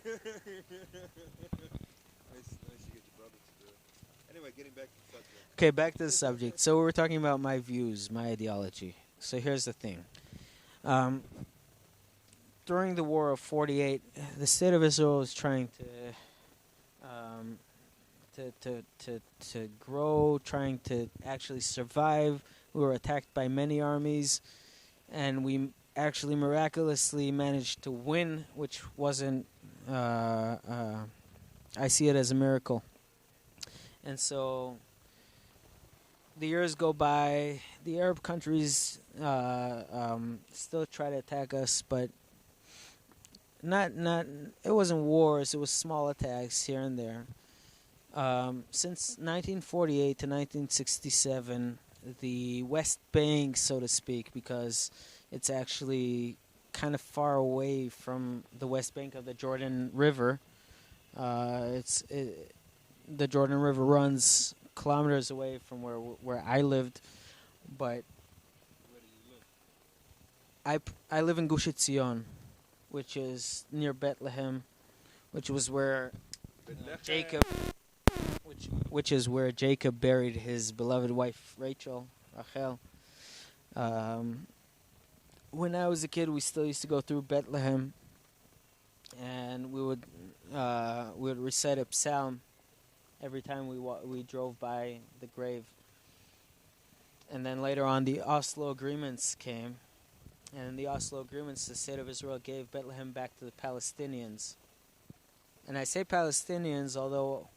Unless you get your brother to do it. Anyway, getting back to the subject. Okay, back to the subject. So we were talking about my views, my ideology. So here's the thing. Um, During the War of 48, the state of Israel was trying um, to grow, trying to actually survive. We were attacked by many armies, and we actually miraculously managed to win, which wasn't. I see it as a miracle. And so the years go by. The Arab countries still try to attack us, but not. It wasn't wars. It was small attacks here and there. Since 1948 to 1967, the West Bank, so to speak, because it's actually kind of far away from the West Bank of the Jordan River. The Jordan River runs kilometers away from where I lived, but Where do you live? I live in Gush Etzion, which is near Bethlehem, which was where Jacob, which is where Jacob buried his beloved wife Rachel, Rachel. When I was a kid, we still used to go through Bethlehem, and we would recite a psalm every time we drove by the grave. And then later on, the Oslo agreements came, and in the Oslo agreements, the state of Israel gave Bethlehem back to the Palestinians. And I say Palestinians, although,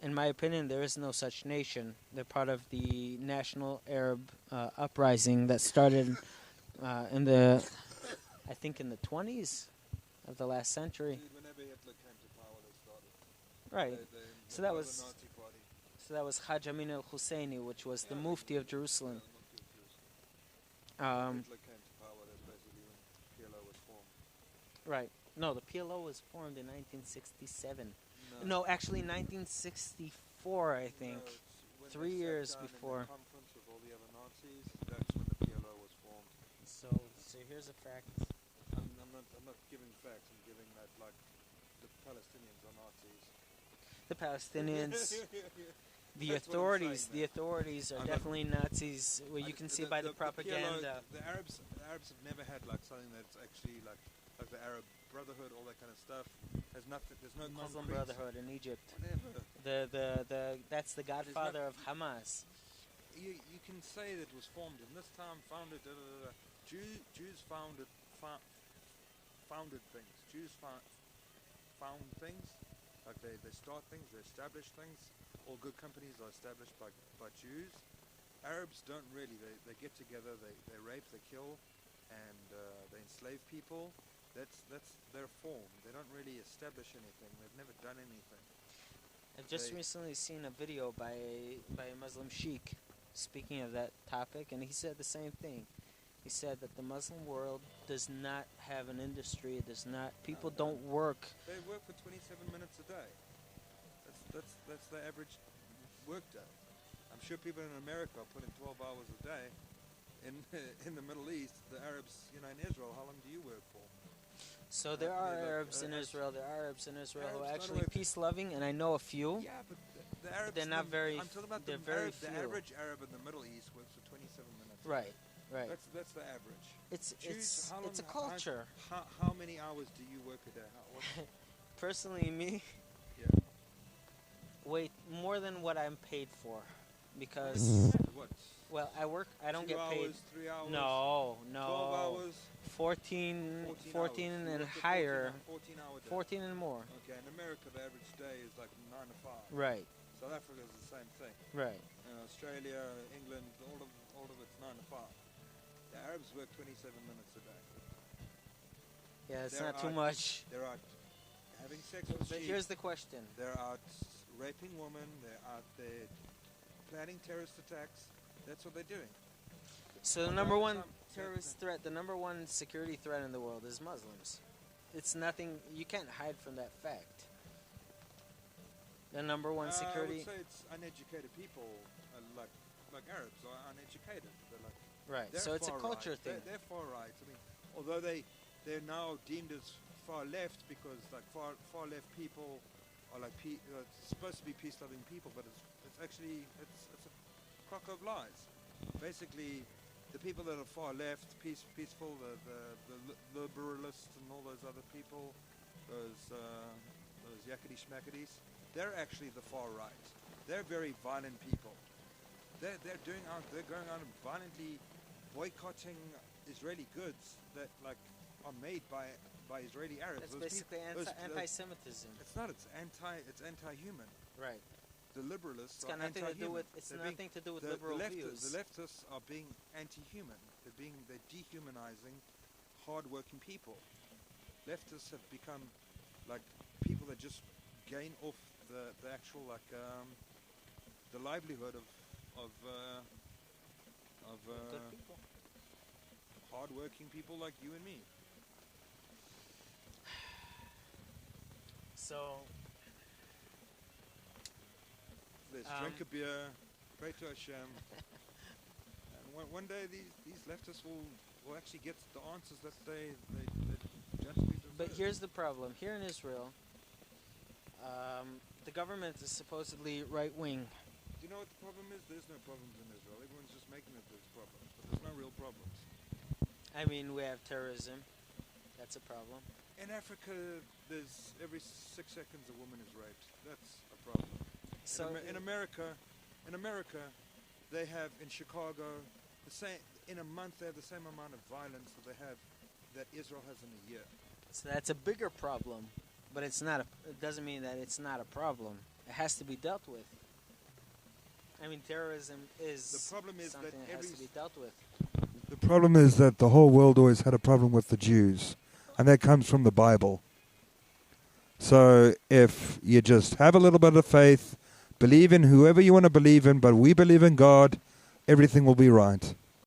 in my opinion, there is no such nation. They're part of the National Arab Uprising that started in the 20s of the last century. Whenever Hitler came to power, they started. Right. So that the was Nazi Party. Haj Amin al-Husseini, which was the Mufti of Jerusalem. Hitler came to power, that's basically when PLO was formed. Right. No, the PLO was formed in 1967. No, actually 1964, I think. No, when 3 they sat years down in before. the conference with all the other Nazis, that's when the PLO was formed. So here's a fact. I'm not giving facts. I'm giving that like the Palestinians are Nazis. The Palestinians, the That's what I'm authorities, saying, the authorities are I'm not- definitely Nazis. Well, you can see by the propaganda. The Arabs have never had like something that's actually like the Arab Brotherhood, all that kind of stuff. Has nothing. There's no Muslim concrete- Brotherhood in Egypt. Whatever. That's the godfather of Hamas. You can say that it was formed in this time, founded. Jews founded things. Jews found things. Like they start things, they establish things. All good companies are established by Jews. Arabs don't really. They get together, they rape, they kill, and they enslave people. That's their form. They don't really establish anything. They've never done anything. I've just recently seen a video by a Muslim sheikh speaking of that topic, and he said the same thing. He said that the Muslim world does not have an industry. It does not. People don't work. They work for 27 minutes a day. That's the average work day. I'm sure people in America put in 12 hours a day. In the Middle East, the Arabs, in Israel, how long do you work for? So there are Arabs in Israel. There are Arabs in Israel who are Arabs actually don't work- peace-loving, and I know a few. Yeah, but the Arabs. They're not very. I'm talking about They're the very Arab, the few. average Arab in the Middle East works for 27 minutes. Right. Right. That's the average. It's Jews, how long- a culture. How many hours do you work a day? Personally, me, Yeah. wait more than what I'm paid for, because What? well, I don't 2 get paid. hours, 3 hours. No, 12 hours. 14 hours. and You work a higher. 14 hour day. 14 and more. Okay, in America the average day is like 9 to 5. Right. South Africa is the same thing. Right. Australia, England, all of it's 9 to 5. The Arabs work 27 minutes a day. Yeah, it's They're not too out- much. They're out having sex with But sheep. here's the question. They're out raping women. They're out there planning terrorist attacks. That's what they're doing. So the All number the one time. terrorist threat, the number one security threat in the world is Muslims. It's nothing. You can't hide from that fact. The number one I security. would say it's uneducated people, like Arabs are uneducated. They're like Right. they're So it's a far culture right. thing. They're far right. I mean, although they're now deemed as far left because like far left people are like it's supposed to be peace-loving people, but it's actually it's a crock of lies. Basically, the people that are far left, peaceful, the liberalists and all those other people, those yakety schmacketys, they're actually the far right. They're very violent people. They're going out and violently boycotting Israeli goods that like are made by Israeli Arabs. That's basically anti-Semitism. It's not. It's anti-human. Right. The liberalists It's got are nothing to do anti-human. with. It's nothing to do with liberal views. The leftists are being anti-human. They're dehumanizing hard-working people. Leftists have become like people that just gain off the actual like the livelihood of Good people. hard-working people like you and me. So Let's drink a beer, pray to Hashem, and one day these leftists will actually get the answers that they justly deserve. But here's the problem. Here in Israel, the government is supposedly right-wing. Do you know what the problem is? There's no problems in Israel. Everyone's just making it there's problems, but there's no real problems. I mean, we have terrorism. That's a problem. In Africa, there's every 6 seconds a woman is raped. That's a problem. So in America, they have in Chicago the same. In a month, they have the same amount of violence that Israel has in a year. So that's a bigger problem, but it's not. It doesn't mean that it's not a problem. It has to be dealt with. I mean, terrorism is The problem is something that that has to be dealt with. The problem is that the whole world always had a problem with the Jews, and that comes from the Bible. So if you just have a little bit of faith, believe in whoever you want to believe in, but we believe in God, everything will be right.